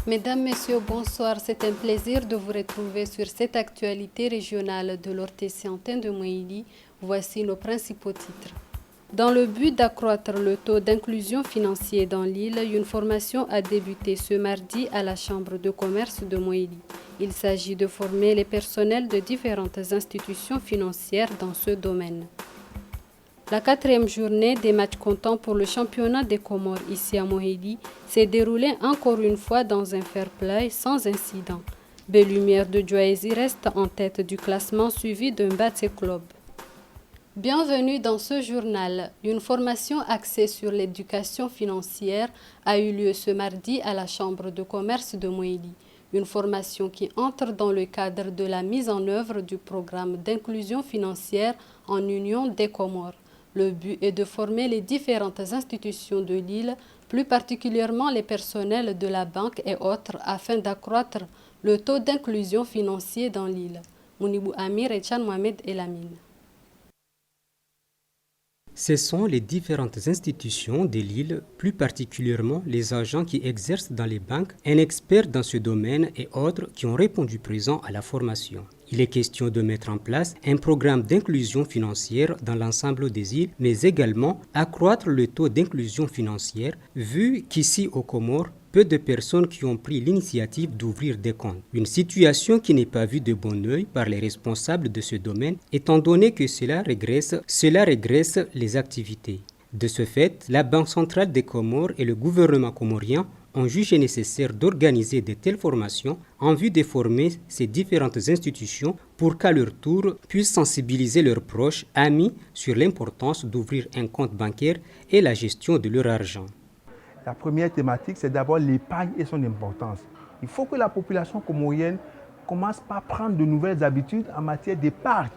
Mesdames, Messieurs, bonsoir. C'est un plaisir de vous retrouver sur cette actualité régionale de l'Orthé-Siantin de Moïli. Voici nos principaux titres. Dans le but d'accroître le taux d'inclusion financière dans l'île, une formation a débuté ce mardi à la Chambre de commerce de Moïli. Il s'agit de former les personnels de différentes institutions financières dans ce domaine. La 4e journée des matchs comptants pour le championnat des Comores ici à Mohéli s'est déroulée encore une fois dans un fair play sans incident. Belle Lumière de Djoaezi reste en tête du classement suivi d'un Batsé Club. Bienvenue dans ce journal. Une formation axée sur l'éducation financière a eu lieu ce mardi à la Chambre de commerce de Mohéli. Une formation qui entre dans le cadre de la mise en œuvre du programme d'inclusion financière en Union des Comores. Le but est de former les différentes institutions de l'île, plus particulièrement les personnels de la banque et autres, afin d'accroître le taux d'inclusion financier dans l'île. Mounibou Amir et Chan Mohamed Elamine. Ce sont les différentes institutions de l'île, plus particulièrement les agents qui exercent dans les banques, un expert dans ce domaine et autres qui ont répondu présent à la formation. Il est question de mettre en place un programme d'inclusion financière dans l'ensemble des îles, mais également accroître le taux d'inclusion financière, vu qu'ici aux Comores, peu de personnes qui ont pris l'initiative d'ouvrir des comptes. Une situation qui n'est pas vue de bon œil par les responsables de ce domaine, étant donné que cela régresse les activités. De ce fait, la Banque centrale des Comores et le gouvernement comorien ont jugé nécessaire d'organiser de telles formations en vue de former ces différentes institutions pour qu'à leur tour puissent sensibiliser leurs proches, amis sur l'importance d'ouvrir un compte bancaire et la gestion de leur argent. La première thématique, c'est d'abord l'épargne et son importance. Il faut que la population comorienne commence par prendre de nouvelles habitudes en matière d'épargne.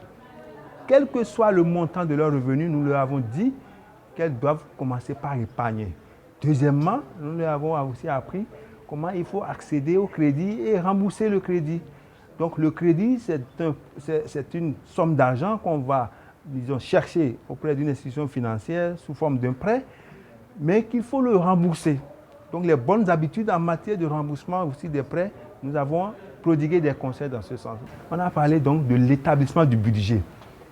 Quel que soit le montant de leurs revenus, nous leur avons dit qu'elles doivent commencer par épargner. Deuxièmement, nous leur avons aussi appris comment il faut accéder au crédit et rembourser le crédit. Donc le crédit, c'est une somme d'argent qu'on va, disons, chercher auprès d'une institution financière sous forme d'un prêt, mais qu'il faut le rembourser. Donc les bonnes habitudes en matière de remboursement aussi des prêts, nous avons prodigué des conseils dans ce sens. On a parlé donc de l'établissement du budget.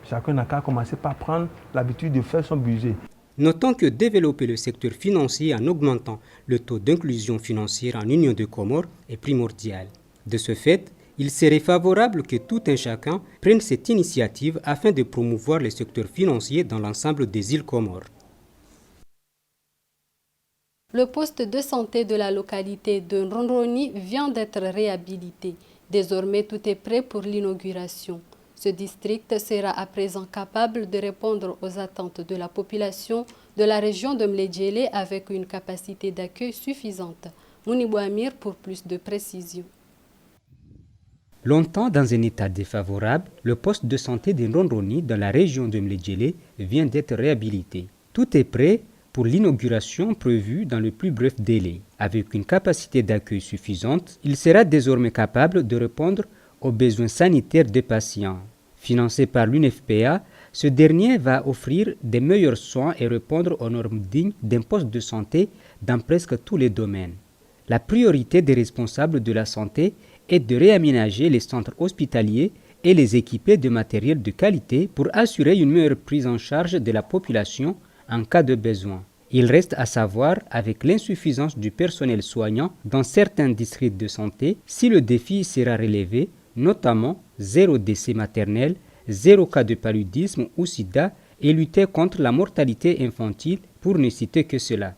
Chacun n'a qu'à commencer par prendre l'habitude de faire son budget. Notons que développer le secteur financier en augmentant le taux d'inclusion financière en Union des Comores est primordial. De ce fait, il serait favorable que tout un chacun prenne cette initiative afin de promouvoir le secteur financier dans l'ensemble des îles Comores. Le poste de santé de la localité de Ronroni vient d'être réhabilité. Désormais, tout est prêt pour l'inauguration. Ce district sera à présent capable de répondre aux attentes de la population de la région de Mledjele avec une capacité d'accueil suffisante. Mounibou Amir pour plus de précisions. Longtemps dans un état défavorable, le poste de santé de Ronroni dans la région de Mledjele vient d'être réhabilité. Tout est prêt pour l'inauguration prévue dans le plus bref délai. Avec une capacité d'accueil suffisante, il sera désormais capable de répondre aux besoins sanitaires des patients. Financé par l'UNFPA, ce dernier va offrir des meilleurs soins et répondre aux normes dignes d'un poste de santé dans presque tous les domaines. La priorité des responsables de la santé est de réaménager les centres hospitaliers et les équiper de matériel de qualité pour assurer une meilleure prise en charge de la population en cas de besoin. Il reste à savoir, avec l'insuffisance du personnel soignant dans certains districts de santé, si le défi sera relevé, notamment 0 décès maternel, 0 cas de paludisme ou sida et lutter contre la mortalité infantile pour ne citer que cela.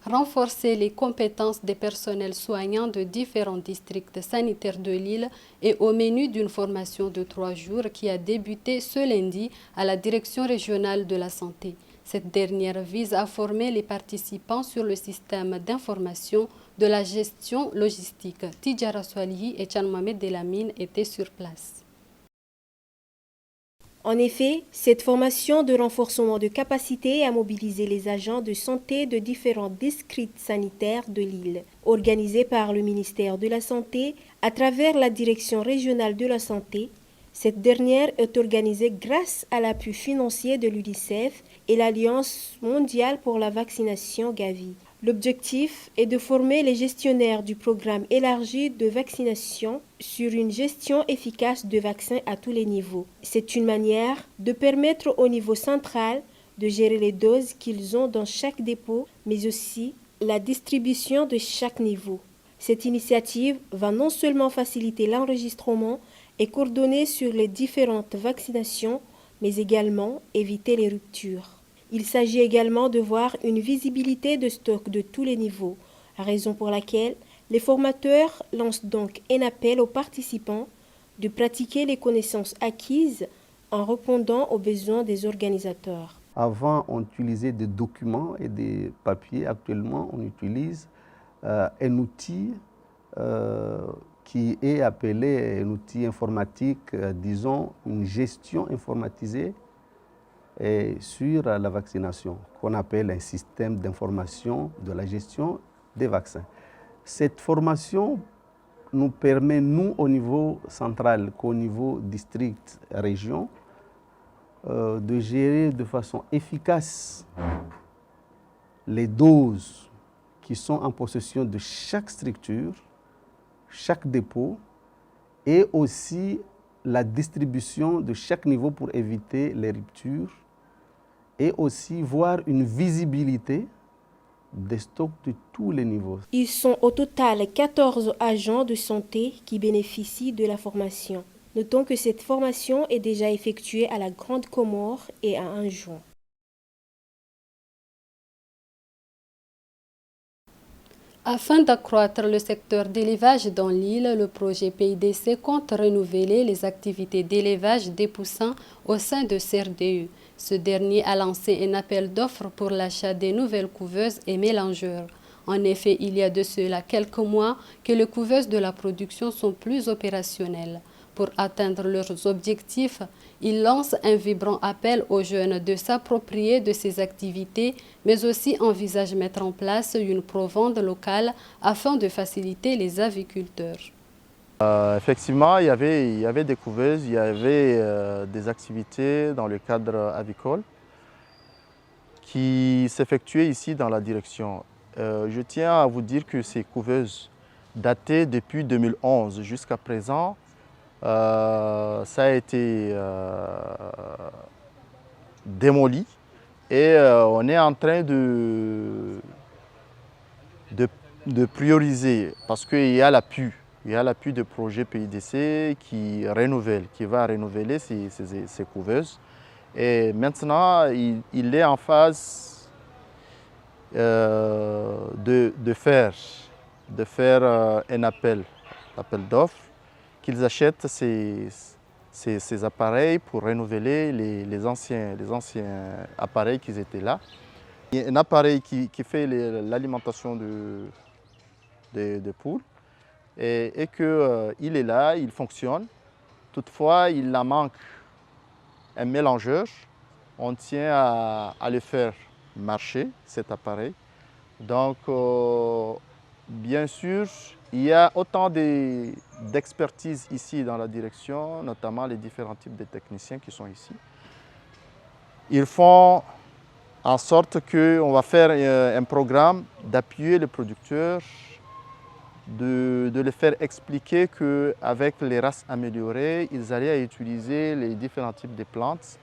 Renforcer les compétences des personnels soignants de différents districts sanitaires de l'île est au menu d'une formation de 3 jours qui a débuté ce lundi à la Direction régionale de la santé. Cette dernière vise à former les participants sur le système d'information de la gestion logistique. Tidjara Swalihi et Chan Mohamed Delamine étaient sur place. En effet, cette formation de renforcement de capacité a mobilisé les agents de santé de différents districts sanitaires de l'île. Organisée par le ministère de la Santé à travers la Direction régionale de la santé, cette dernière est organisée grâce à l'appui financier de l'UNICEF et l'Alliance mondiale pour la vaccination Gavi. L'objectif est de former les gestionnaires du programme élargi de vaccination sur une gestion efficace de vaccins à tous les niveaux. C'est une manière de permettre au niveau central de gérer les doses qu'ils ont dans chaque dépôt, mais aussi la distribution de chaque niveau. Cette initiative va non seulement faciliter l'enregistrement et coordonner sur les différentes vaccinations, mais également éviter les ruptures. Il s'agit également de voir une visibilité de stock de tous les niveaux, raison pour laquelle les formateurs lancent donc un appel aux participants de pratiquer les connaissances acquises en répondant aux besoins des organisateurs. Avant, on utilisait des documents et des papiers. Actuellement, on utilise un outil qui est appelé un outil informatique, disons une gestion informatisée sur la vaccination, qu'on appelle un système d'information de la gestion des vaccins. Cette formation nous permet, nous, au niveau central qu'au niveau district, région, de gérer de façon efficace les doses qui sont en possession de chaque structure, chaque dépôt, et aussi la distribution de chaque niveau pour éviter les ruptures, et aussi voir une visibilité des stocks de tous les niveaux. Ils sont au total 14 agents de santé qui bénéficient de la formation. Notons que cette formation est déjà effectuée à la Grande Comore et à Anjouan. Afin d'accroître le secteur d'élevage dans l'île, le projet PIDC compte renouveler les activités d'élevage des poussins au sein de CRDE. Ce dernier a lancé un appel d'offres pour l'achat des nouvelles couveuses et mélangeurs. En effet, il y a de cela quelques mois que les couveuses de la production sont plus opérationnelles. Pour atteindre leurs objectifs, ils lancent un vibrant appel aux jeunes de s'approprier de ces activités, mais aussi envisagent mettre en place une provende locale afin de faciliter les aviculteurs. Effectivement, il y avait des couveuses, il y avait des activités dans le cadre avicole qui s'effectuaient ici dans la direction. Je tiens à vous dire que ces couveuses dataient depuis 2011 jusqu'à présent. Ça a été démoli et on est en train de prioriser parce qu'il y a l'appui. Il y a l'appui de projet PIDC qui va renouveler ces couveuses. Et maintenant, il est en phase de faire un appel d'offres, qu'ils achètent ces appareils pour renouveler les anciens appareils qui étaient là. Il y a un appareil qui fait l'alimentation de poules. Et qu'il est là, il fonctionne. Toutefois, il en manque un mélangeur. On tient à le faire marcher, cet appareil. Donc, bien sûr, il y a autant d'expertise ici dans la direction, notamment les différents types de techniciens qui sont ici. Ils font en sorte qu'on va faire un programme d'appuyer les producteurs, de les faire expliquer qu'avec les races améliorées, ils allaient utiliser les différents types de plantes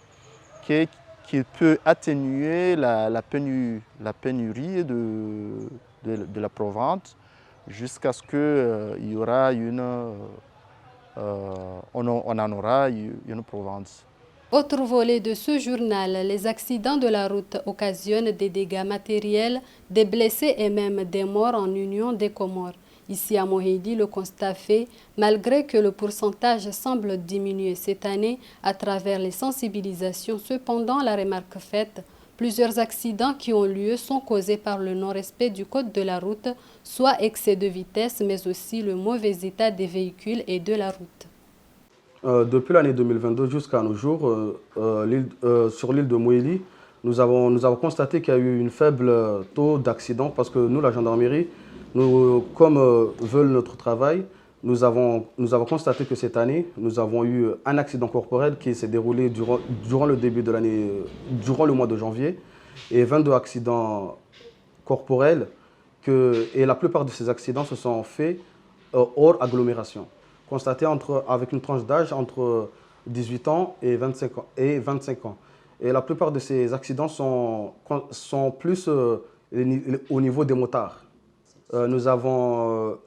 qui peut atténuer la pénurie de la provende jusqu'à ce qu'il y aura on en aura une provende. Autre volet de ce journal, les accidents de la route occasionnent des dégâts matériels, des blessés et même des morts en Union des Comores. Ici à Mohéli, le constat fait, malgré que le pourcentage semble diminuer cette année à travers les sensibilisations, cependant la remarque faite, plusieurs accidents qui ont lieu sont causés par le non-respect du code de la route, soit excès de vitesse, mais aussi le mauvais état des véhicules et de la route. Depuis l'année 2022 jusqu'à nos jours, sur l'île de Mohéli, nous avons constaté qu'il y a eu un faible taux d'accidents parce que nous, la gendarmerie, comme veulent notre travail, nous avons constaté que cette année, nous avons eu un accident corporel qui s'est déroulé durant le début de l'année, durant le mois de janvier, et 22 accidents corporels et la plupart de ces accidents se sont faits hors agglomération, constatés avec une tranche d'âge entre 18 ans et 25 ans. Et la plupart de ces accidents sont plus au niveau des motards. Nous avons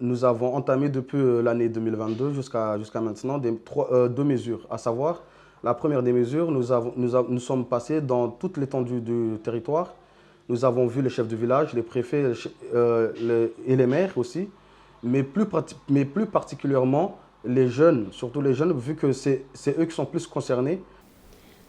entamé depuis l'année 2022 jusqu'à maintenant deux mesures, à savoir, la première des mesures, nous sommes passés dans toute l'étendue du territoire. Nous avons vu les chefs de village, les préfets et les maires aussi, mais plus particulièrement les jeunes, surtout les jeunes, vu que c'est eux qui sont plus concernés.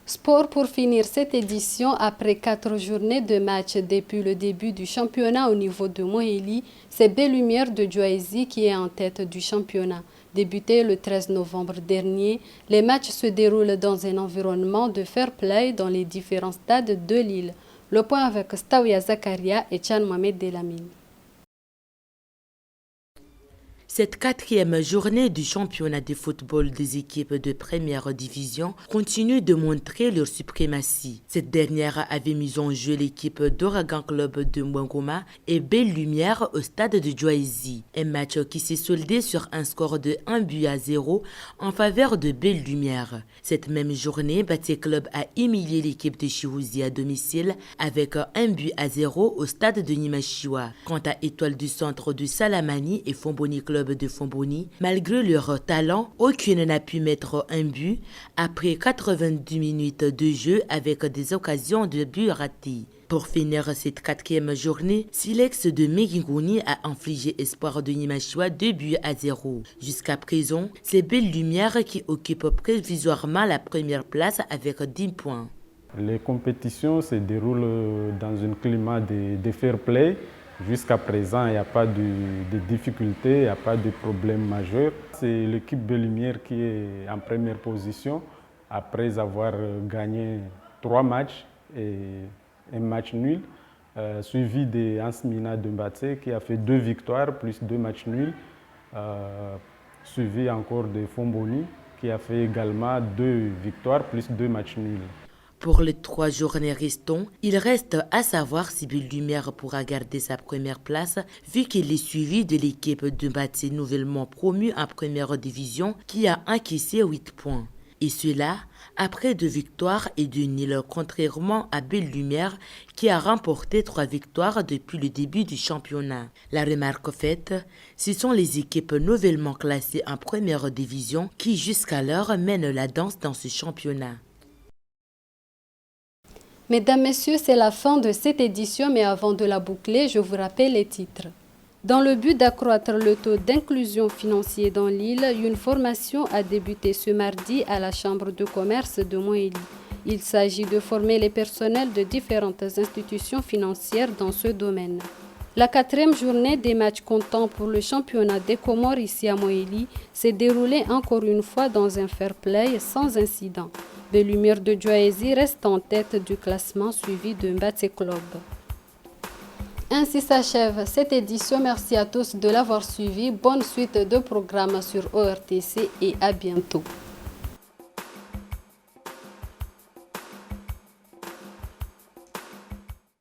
Sport pour finir cette édition après 4 journées de match depuis le début du championnat au niveau de Mohéli. C'est Belle Lumière de Djoaisy qui est en tête du championnat. Débuté le 13 novembre dernier, les matchs se déroulent dans un environnement de fair play dans les différents stades de l'île. Le point avec Staouya Zakaria et Tchan Mohamed Delamine. Cette 4e journée du championnat de football des équipes de première division continue de montrer leur suprématie. Cette dernière avait mis en jeu l'équipe d'Ouragan Club de Mwangoma et Belle Lumière au stade de Djoaisy. Un match qui s'est soldé sur un score de 1-0 en faveur de Belle Lumière. Cette même journée, Baté Club a humilié l'équipe de Chirouzi à domicile avec 1-0 au stade de Nimashiwa. Quant à Étoile du Centre de Salamani et Fomboni Club de Fomboni, malgré leur talent, aucune n'a pu mettre un but après 90 minutes de jeu avec des occasions de but ratés. Pour finir cette 4e journée, Silex de Megingoni a infligé Espoir de Nimashiwa 2-0. Jusqu'à présent, c'est Belle Lumière qui occupe provisoirement la première place avec 10 points. Les compétitions se déroulent dans un climat de fair play. Jusqu'à présent, il n'y a pas de difficultés, il n'y a pas de problème majeur. C'est l'équipe Belle Lumière qui est en première position après avoir gagné 3 matchs et un match nul, suivi de Ansmina de Mbatsé qui a fait 2 victoires plus 2 matchs nuls, suivi encore de Fomboni qui a fait également 2 victoires plus 2 matchs nuls. Pour les 3 journées restantes, il reste à savoir si Belle Lumière pourra garder sa première place vu qu'il est suivi de l'équipe de Mbatsé nouvellement promue en première division qui a encaissé 8 points. Et cela après 2 victoires et 2 nuls, contrairement à Belle Lumière qui a remporté 3 victoires depuis le début du championnat. La remarque faite, ce sont les équipes nouvellement classées en première division qui jusqu'alors mènent la danse dans ce championnat. Mesdames, Messieurs, c'est la fin de cette édition, mais avant de la boucler, je vous rappelle les titres. Dans le but d'accroître le taux d'inclusion financière dans l'île, une formation a débuté ce mardi à la Chambre de commerce de Mohéli. Il s'agit de former les personnels de différentes institutions financières dans ce domaine. La 4e journée des matchs comptant pour le championnat des Comores ici à Mohéli s'est déroulée encore une fois dans un fair play sans incident. Belle Lumière de Djoaisy reste en tête du classement suivi de Mbatsé Club. Ainsi s'achève cette édition. Merci à tous de l'avoir suivi. Bonne suite de programmes sur ORTC et à bientôt.